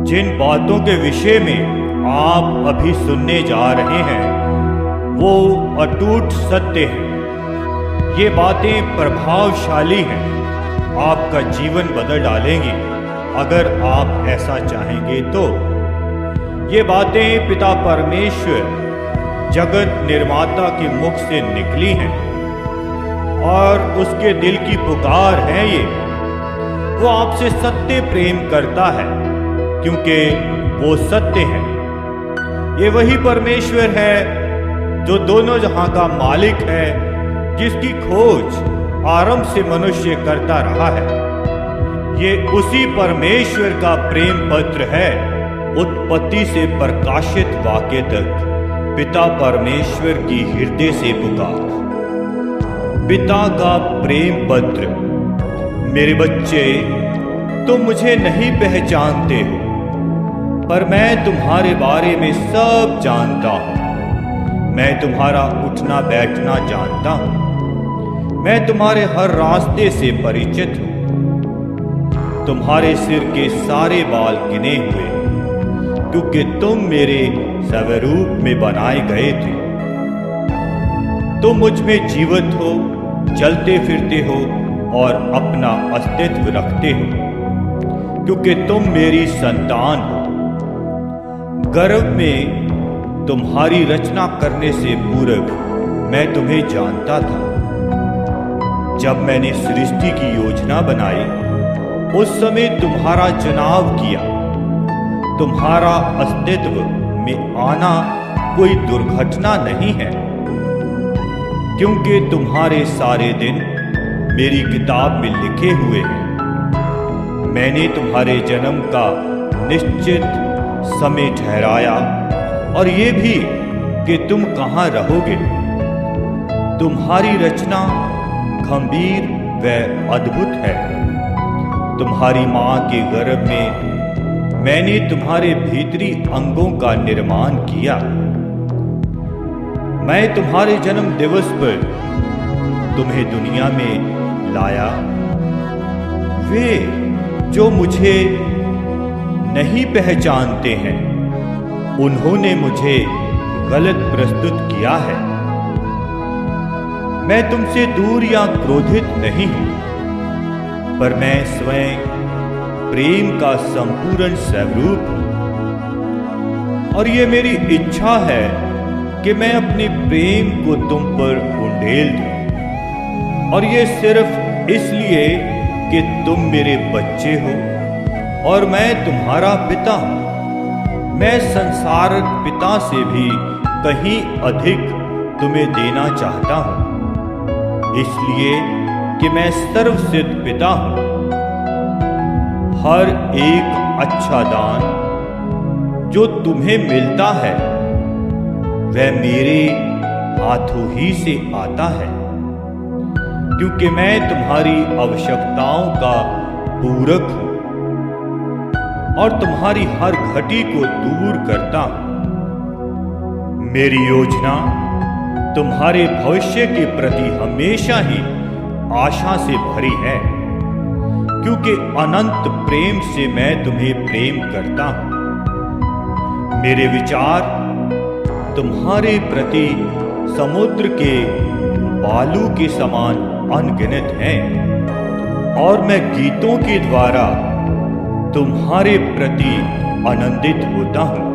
जिन बातों के विषय में आप अभी सुनने जा रहे हैं वो अटूट सत्य है। ये बातें प्रभावशाली हैं, आपका जीवन बदल डालेंगी अगर आप ऐसा चाहेंगे तो। ये बातें पिता परमेश्वर जगत निर्माता के मुख से निकली हैं और उसके दिल की पुकार है ये। वो आपसे सत्य प्रेम करता है क्योंकि वो सत्य है। ये वही परमेश्वर है जो दोनों जहां का मालिक है, जिसकी खोज आरंभ से मनुष्य करता रहा है। ये उसी परमेश्वर का प्रेम पत्र है, उत्पत्ति से प्रकाशित वाक्य तक पिता परमेश्वर की हृदय से पुकार। पिता का प्रेम पत्र। मेरे बच्चे, तुम मुझे नहीं पहचानते हो, पर मैं तुम्हारे बारे में सब जानता हूं। मैं तुम्हारा उठना बैठना जानता हूं। मैं तुम्हारे हर रास्ते से परिचित हूं। तुम्हारे सिर के सारे बाल गिने हुए, क्योंकि तुम मेरे स्वरूप में बनाए गए थे। तुम मुझ में जीवित हो, चलते फिरते हो और अपना अस्तित्व रखते हो, क्योंकि तुम मेरी संतान हो। गर्भ में तुम्हारी रचना करने से पूर्व मैं तुम्हें जानता था। जब मैंने सृष्टि की योजना बनाई, उस समय तुम्हारा चुनाव किया। तुम्हारा अस्तित्व में आना कोई दुर्घटना नहीं है, क्योंकि तुम्हारे सारे दिन मेरी किताब में लिखे हुए हैं। मैंने तुम्हारे जन्म का निश्चित समय ठहराया और ये भी कि तुम कहाँ रहोगे। तुम्हारी रचना गंभीर व अद्भुत है। तुम्हारी माँ के गर्भ में मैंने तुम्हारे भीतरी अंगों का निर्माण किया। मैं तुम्हारे जन्म दिवस पर तुम्हें दुनिया में लाया। वे जो मुझे नहीं पहचानते हैं, उन्होंने मुझे गलत प्रस्तुत किया है। मैं तुमसे दूर या क्रोधित नहीं हूं, पर मैं स्वयं प्रेम का संपूर्ण स्वरूप हूं। और ये मेरी इच्छा है कि मैं अपने प्रेम को तुम पर उंडेल दूं। और ये सिर्फ इसलिए कि तुम मेरे बच्चे हो और मैं तुम्हारा पिता हूं। मैं संसारिक पिता से भी कहीं अधिक तुम्हें देना चाहता हूं, इसलिए कि मैं सर्वसिद्ध पिता हूं। हर एक अच्छा दान जो तुम्हें मिलता है वह मेरे हाथों ही से आता है, क्योंकि मैं तुम्हारी आवश्यकताओं का पूरक हूं और तुम्हारी हर घटी को दूर करता हूं। मेरी योजना तुम्हारे भविष्य के प्रति हमेशा ही आशा से भरी है, क्योंकि अनंत प्रेम से मैं तुम्हें प्रेम करता हूं। मेरे विचार तुम्हारे प्रति समुद्र के बालू के समान अनगिनत हैं, और मैं गीतों के द्वारा तुम्हारे प्रति आनंदित होता हूं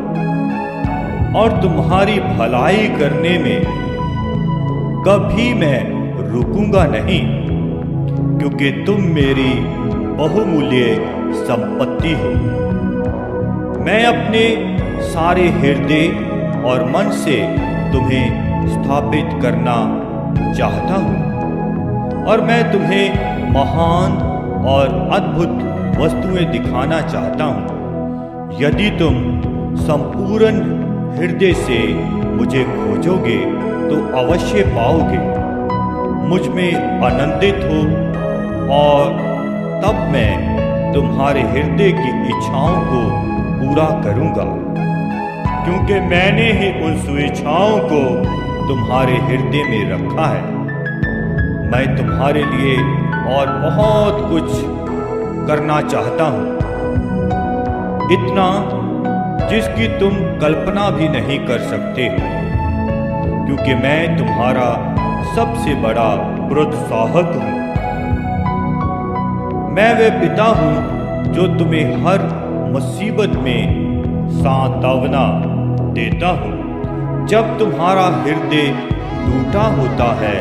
और तुम्हारी भलाई करने में कभी मैं रुकूंगा नहीं, क्योंकि तुम मेरी बहुमूल्य संपत्ति हो। मैं अपने सारे हृदय और मन से तुम्हें स्थापित करना चाहता हूं, और मैं तुम्हें महान और अद्भुत वस्तुएं दिखाना चाहता हूं। यदि तुम संपूर्ण हृदय से मुझे खोजोगे तो अवश्य पाओगे। मुझ में आनंदित हो और तब मैं तुम्हारे हृदय की इच्छाओं को पूरा करूंगा, क्योंकि मैंने ही उन सुइच्छाओं को तुम्हारे हृदय में रखा है। मैं तुम्हारे लिए और बहुत कुछ करना चाहता हूं, इतना जिसकी तुम कल्पना भी नहीं कर सकते हो, क्योंकि मैं तुम्हारा सबसे बड़ा प्रोत्साहक हूं। मैं वह पिता हूं जो तुम्हें हर मुसीबत में सांत्वना देता हूं। जब तुम्हारा हृदय टूटा होता है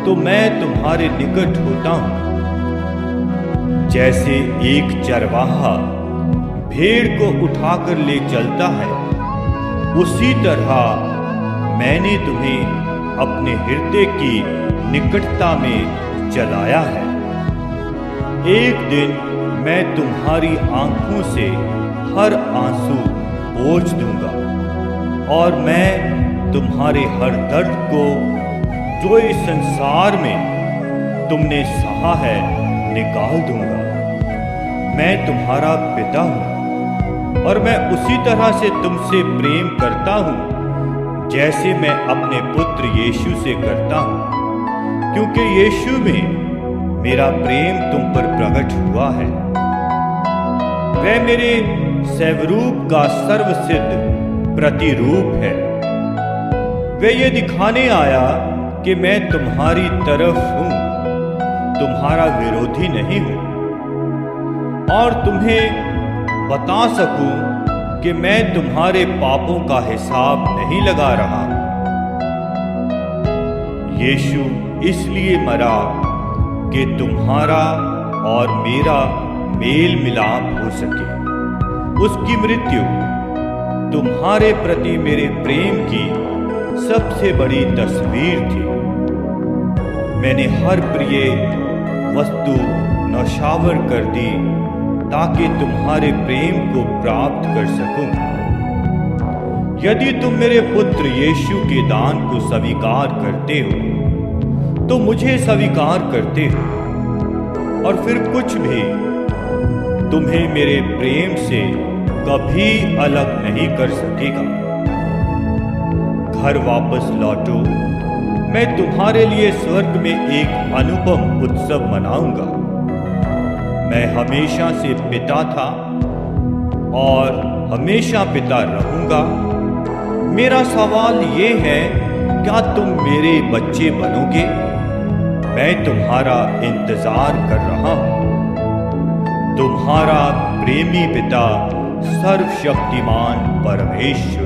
तो मैं तुम्हारे निकट होता हूं। जैसे एक चरवाहा भेड़ को उठाकर ले चलता है, उसी तरह मैंने तुम्हें अपने हृदय की निकटता में चलाया है। एक दिन मैं तुम्हारी आंखों से हर आंसू पोंछ दूंगा और मैं तुम्हारे हर दर्द को जो इस संसार में तुमने सहा है निकाल दूंगा। मैं तुम्हारा पिता हूं और मैं उसी तरह से तुमसे प्रेम करता हूं जैसे मैं अपने पुत्र यीशु से करता हूं, क्योंकि यीशु में मेरा प्रेम तुम पर प्रकट हुआ है। वह मेरे स्वरूप का सर्वसिद्ध प्रतिरूप है। वह ये दिखाने आया कि मैं तुम्हारी तरफ हूं, तुम्हारा विरोधी नहीं हूं, और तुम्हें बता सकूं कि मैं तुम्हारे पापों का हिसाब नहीं लगा रहा। यीशु इसलिए मरा कि तुम्हारा और मेरा मेल मिलाप हो सके। उसकी मृत्यु तुम्हारे प्रति मेरे प्रेम की सबसे बड़ी तस्वीर थी। मैंने हर प्रिय वस्तु नौशावर कर दी ताकि तुम्हारे प्रेम को प्राप्त कर सकूं। यदि तुम मेरे पुत्र यीशु के दान को स्वीकार करते हो तो मुझे स्वीकार करते हो, और फिर कुछ भी तुम्हें मेरे प्रेम से कभी अलग नहीं कर सकेगा। घर वापस लौटो, मैं तुम्हारे लिए स्वर्ग में एक अनुपम उत्सव मनाऊंगा। मैं हमेशा से पिता था और हमेशा पिता रहूंगा। मेरा सवाल ये है, क्या तुम मेरे बच्चे बनोगे? मैं तुम्हारा इंतजार कर रहा हूं। तुम्हारा प्रेमी पिता, सर्वशक्तिमान परमेश्वर।